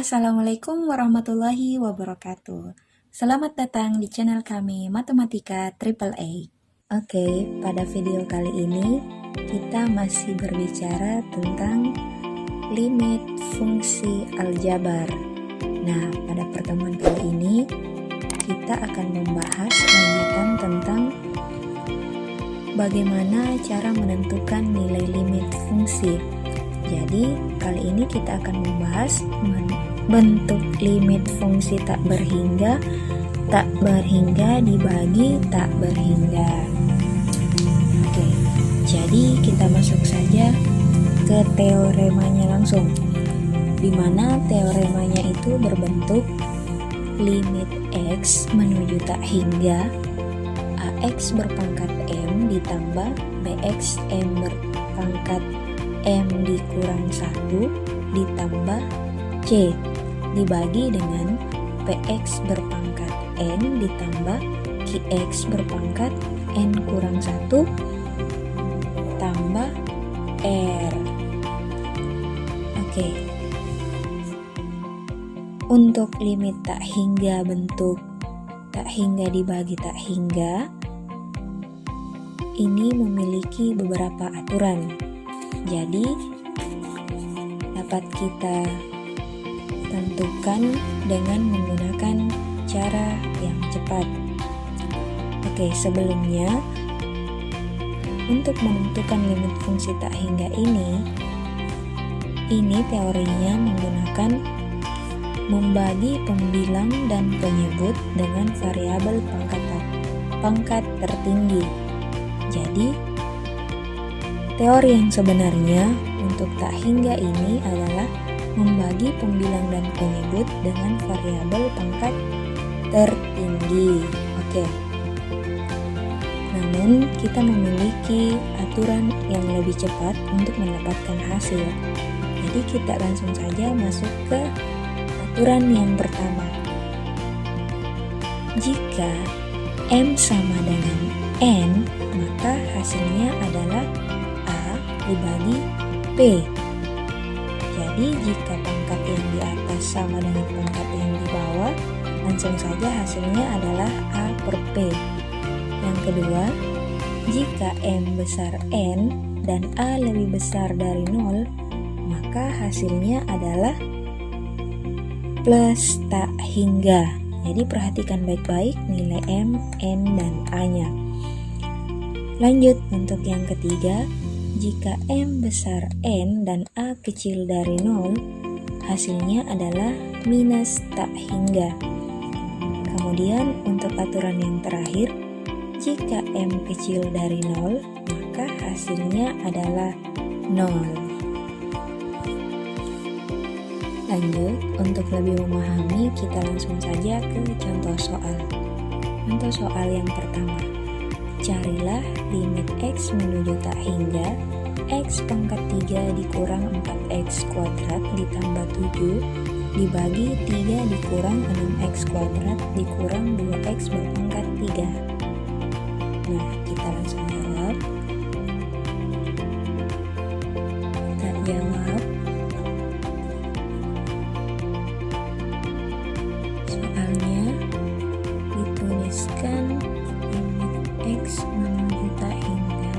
Assalamualaikum warahmatullahi wabarakatuh. Selamat datang di channel kami Matematika Triple A. Oke, pada video kali ini kita masih berbicara tentang limit fungsi aljabar. Nah, pada pertemuan kali ini kita akan membahas lanjutan tentang bagaimana cara menentukan nilai limit fungsi. Jadi, kali ini kita akan membahas bentuk limit fungsi tak berhingga dibagi tak berhingga. Oke, jadi kita masuk saja ke teoremanya langsung, di mana teoremanya itu berbentuk limit X menuju tak hingga AX berpangkat M ditambah BX M berpangkat M dikurang 1 ditambah C dibagi dengan PX berpangkat N ditambah QX berpangkat N kurang 1 tambah R. Oke. Untuk limit tak hingga bentuk tak hingga dibagi tak hingga ini memiliki beberapa aturan. Jadi dapat kita tentukan dengan menggunakan cara yang cepat. Oke, sebelumnya untuk menentukan limit fungsi tak hingga ini teorinya menggunakan membagi pembilang dan penyebut dengan variabel pangkat tertinggi. Jadi teori yang sebenarnya untuk tak hingga ini adalah membagi pembilang dan penyebut dengan variabel pangkat tertinggi. Oke. Namun, kita memiliki aturan yang lebih cepat untuk mendapatkan hasil. Jadi, kita langsung saja masuk ke aturan yang pertama. Jika M sama dengan N, maka hasilnya adalah dibagi P. Jadi jika pangkat yang di atas sama dengan pangkat yang di bawah, langsung saja hasilnya adalah A per P. Yang kedua, jika M besar N dan A lebih besar dari 0, maka hasilnya adalah plus tak hingga. Jadi perhatikan baik-baik nilai M, N, dan A-nya. Lanjut untuk yang ketiga, jika M besar N dan A kecil dari 0, hasilnya adalah minus tak hingga. Kemudian untuk aturan yang terakhir, jika M kecil dari 0, maka hasilnya adalah 0. Lanjut, untuk lebih memahami, kita langsung saja ke contoh soal. Contoh soal yang pertama. Carilah limit X menuju tak hingga X pangkat 3 dikurang 4X kuadrat ditambah 7 dibagi 3 dikurang 6X kuadrat dikurang 2X berpangkat 3. Nah, kita langsung jawab. Kita jawab. Soalnya dituliskan X menuju tak hingga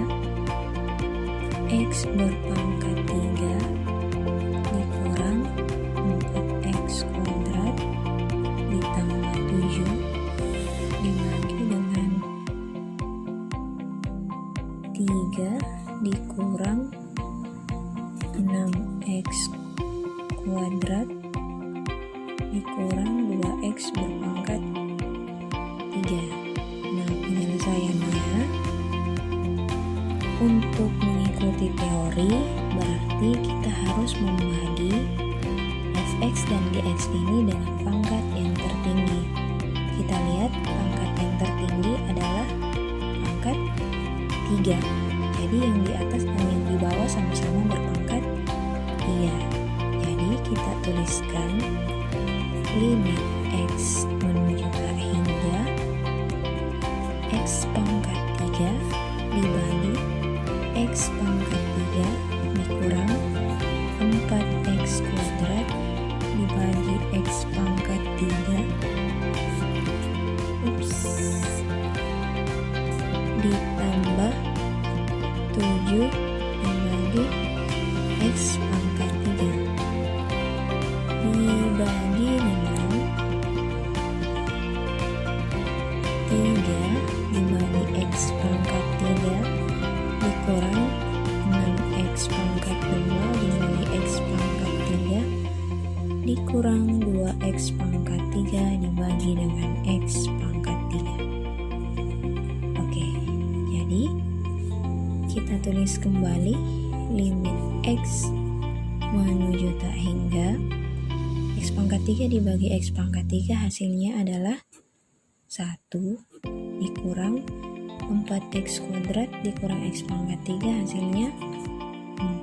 X berpangkat 3 dikurang 4X kuadrat ditambah 7 dibagi dengan 3 dikurang 6X kuadrat dikurang 2X berpangkat 3. Nah, penyelesaiannya untuk mengikuti teori berarti kita harus membagi fx dan gx ini dengan pangkat yang tertinggi. Kita lihat pangkat yang tertinggi adalah pangkat 3. Jadi yang di atas dan yang di bawah sama-sama berpangkat 3. Jadi kita tuliskan limit x menuju tak hingga X pangkat 3 dibagi X pangkat 3 dikurang 4X kuadrat dibagi dikurang 2x pangkat 3 dibagi dengan x pangkat 3. Oke, jadi kita tulis kembali limit x menuju tak hingga x pangkat 3 dibagi x pangkat 3 hasilnya adalah 1 dikurang 4x kuadrat dikurang x pangkat 3 hasilnya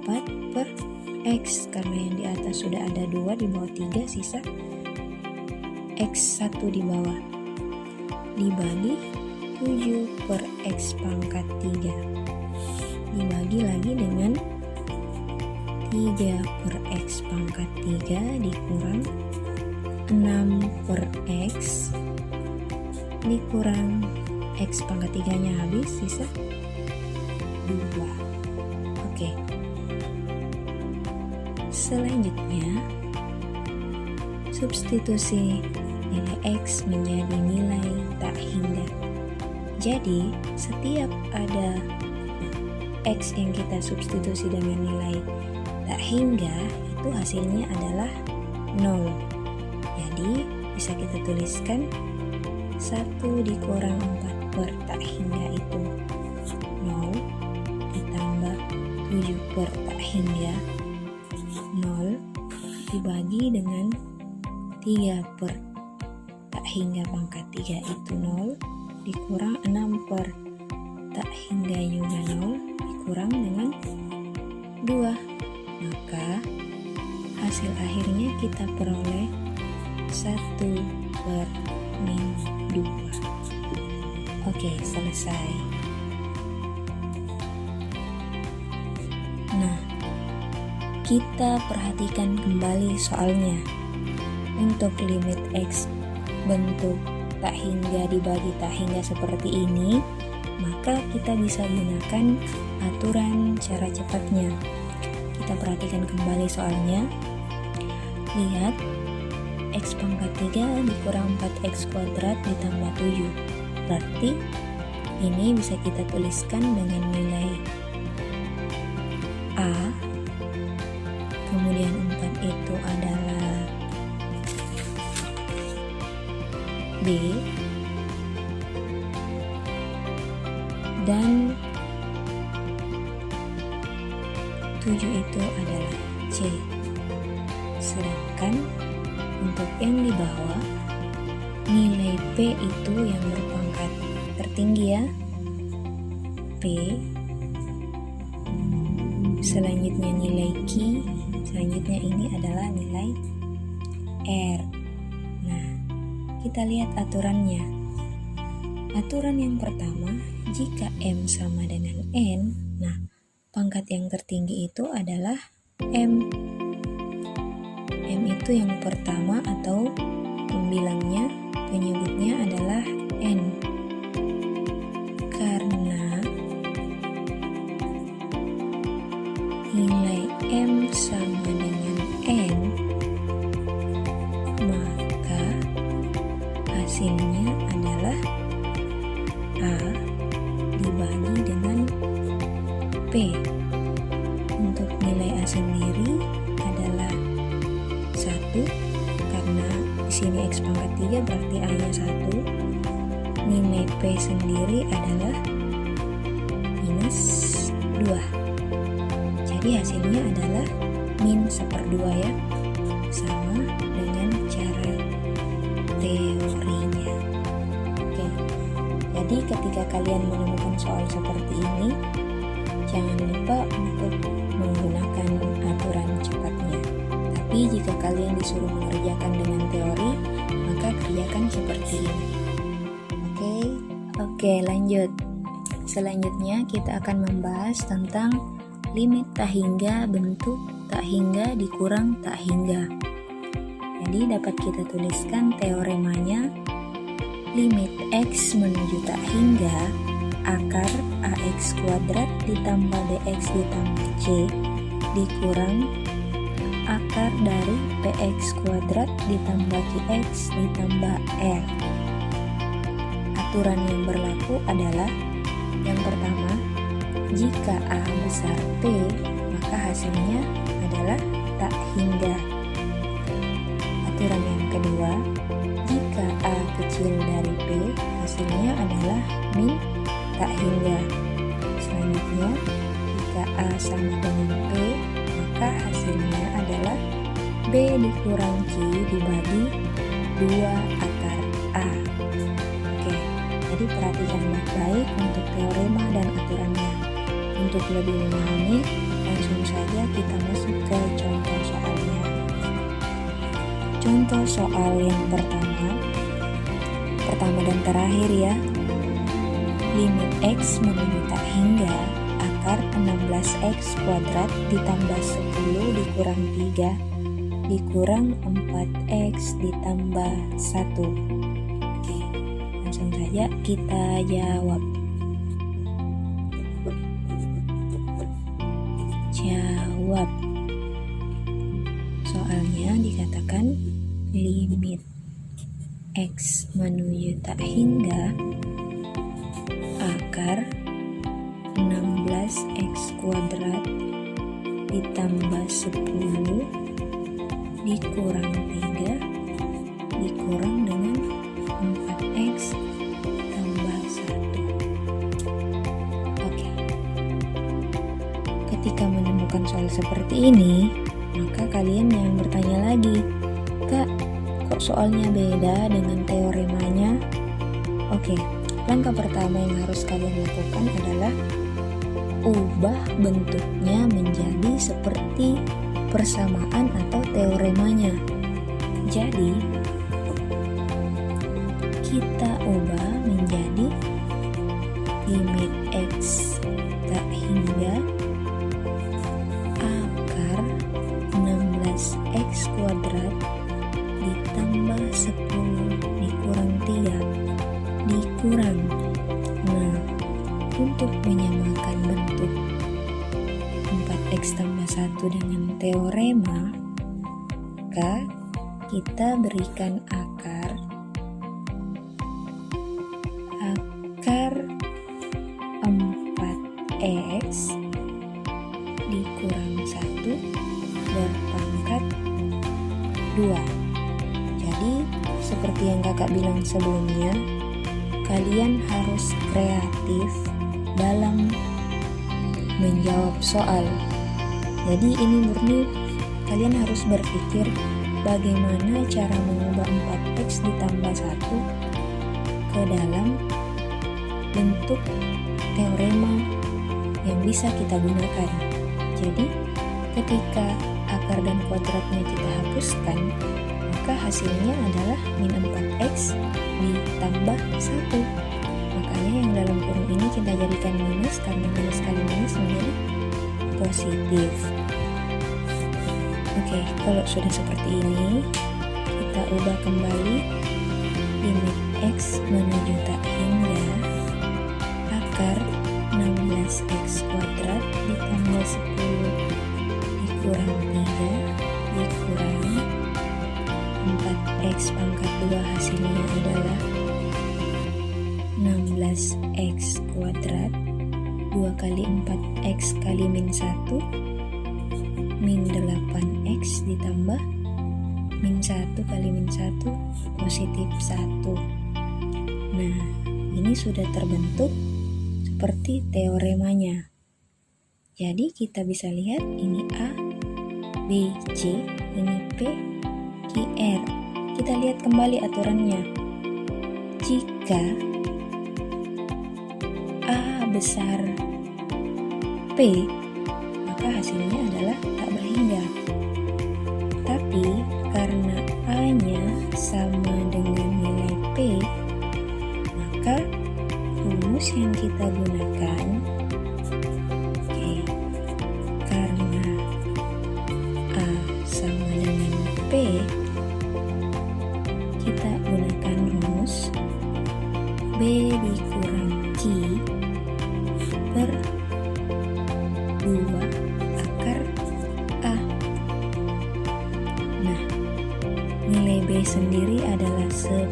4 per x, karena yang di atas sudah ada 2 di bawah 3 sisa x1 di bawah dibagi 7 per x pangkat 3 dibagi lagi dengan 3 per x pangkat 3 dikurang 6 per x dikurang x pangkat 3 nya habis sisa 2. Oke, selanjutnya substitusi nilai x menjadi nilai tak hingga. Jadi setiap ada x yang kita substitusi dengan nilai tak hingga itu hasilnya adalah 0. Jadi bisa kita tuliskan 1 dikurang 4 per tak hingga itu 0 ditambah 7 per tak hingga 0 dibagi dengan 3 per tak hingga pangkat 3 itu 0 dikurang 6 per tak hingga juga 0 dikurang dengan 2. Maka hasil akhirnya kita peroleh 1 per min 2. Oke, selesai. Nah, kita perhatikan kembali soalnya. Untuk limit x bentuk tak hingga dibagi tak hingga seperti ini, maka kita bisa gunakan aturan cara cepatnya. Kita perhatikan kembali soalnya. Lihat, x pangkat 3 dikurang 4x kuadrat ditambah 7. Berarti ini bisa kita tuliskan dengan nilai A. Kemudian 4 itu adalah B. Dan 7 itu adalah C. Sedangkan untuk yang di bawah, nilai P itu yang berpangkat tertinggi ya, P. Selanjutnya nilai Q, selanjutnya ini adalah nilai R. Nah, kita lihat aturannya. Aturan yang pertama, jika M sama dengan N, nah pangkat yang tertinggi itu adalah M. M itu yang pertama atau pembilangnya, penyebutnya adalah N. Karena nilai M sama dengan N, maka hasilnya adalah A dibagi dengan P. Untuk nilai A sendiri adalah 1, karena di sini x pangkat 3 berarti A-nya 1. Nilai P sendiri adalah minus 2. Jadi hasilnya adalah min 1/2 ya. Sama dengan cara teorinya. Oke. Jadi ketika kalian menemukan soal seperti ini, jangan lupa untuk menggunakan aturan cepatnya. Tapi jika kalian disuruh mengerjakan dengan teori, maka kerjakan seperti ini. Oke, lanjut. Selanjutnya kita akan membahas tentang limit tak hingga bentuk tak hingga dikurang tak hingga. Jadi dapat kita tuliskan teoremanya. Limit x menuju tak hingga akar ax kuadrat ditambah bx ditambah c dikurang akar dari px kuadrat ditambah qx ditambah r. Aturan yang berlaku adalah yang pertama, jika a besar p, maka hasilnya adalah tak hingga. aturan yang kedua, jika A kecil dari P, hasilnya adalah min tak hingga. Selanjutnya, jika A sama dengan P, maka hasilnya adalah B dikurang Q dibagi 2 akar A. Oke, jadi perhatikan baik-baik untuk teorema dan aturannya. Untuk lebih memahami, langsung saja kita masuk ke contoh soalnya. Contoh soal yang pertama dan terakhir ya. Limit X menuju tak hingga akar 16X kuadrat ditambah 10 dikurang 3 dikurang 4X ditambah 1. Oke, langsung saja kita jawab. Soalnya dikatakan limit X menuju tak hingga akar 16X kuadrat ditambah 10 dikurang 3 dikurang dengan 4X tambah 1. Oke. Ketika menemukan soal seperti ini, maka kalian jangan bertanya lagi, Kak, kok soalnya beda dengan teoremanya? Oke, langkah pertama yang harus kalian lakukan adalah ubah bentuknya menjadi seperti persamaan atau teoremanya. Jadi, kita ubah menjadi limit X tak hingga akar 16X kuadrat ditambah 10 dikurang 3 dikurang. Nah, untuk menyamakan bentuk 4X tambah 1 dengan teorema, maka kita berikan akar 4X dikurang 1 berpangkat 2. Jadi, seperti yang kakak bilang sebelumnya, kalian harus kreatif dalam menjawab soal. Jadi ini murni kalian harus berpikir bagaimana cara mengubah 4X ditambah 1 ke dalam bentuk teorema yang bisa kita gunakan. Jadi ketika akar dan kuadratnya kita hapuskan, maka hasilnya adalah min 4X ditambah 1. Makanya yang dalam kurung ini kita jadikan minus, karena minus kali minus menjadi positif. Oke, kalau sudah seperti ini, kita ubah kembali limit X menuju tak hingga akar 16X kuadrat ditambah 10 dikurang 3 dikurang 4X pangkat 2, hasilnya adalah 16X kuadrat 2 kali 4X kali min 1 min 8X ditambah min 1 kali min 1 positif 1. Nah, ini sudah terbentuk seperti teoremanya. Jadi kita bisa lihat ini A, B, C, ini P, Q, R. Kita lihat kembali aturannya. Jika A besar P, maka hasilnya adalah tak berhingga. Tapi karena A-nya sama dengan nilai P, maka rumus yang kita gunakan, karena A sama dengan P, kita gunakan rumus B dikurang Q per 2 akar A. Nah, nilai B sendiri adalah 10,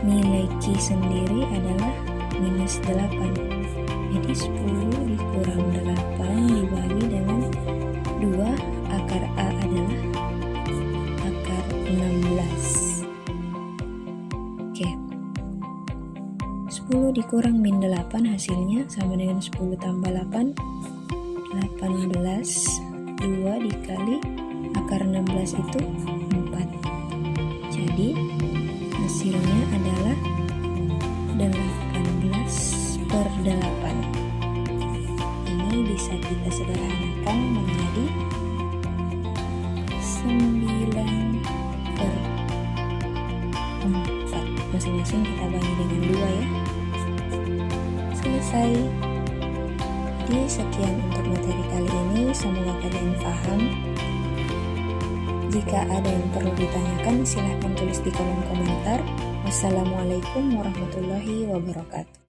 nilai Q sendiri adalah minus 8. Jadi 10 dikurang 8 dibagi dengan 2 akar A adalah 10 dikurang min 8 hasilnya sama dengan 10 tambah 8, 18. 2 dikali akar 16 itu 4. Jadi hasilnya adalah 18/8. Ini bisa kita sederhanakan menjadi 9/4. Masing-masing kita bagi dengan 2 ya. Selesai. Jadi sekian untuk materi kali ini, semoga kalian paham. Jika ada yang perlu ditanyakan silahkan tulis di kolom komentar. Wassalamualaikum warahmatullahi wabarakatuh.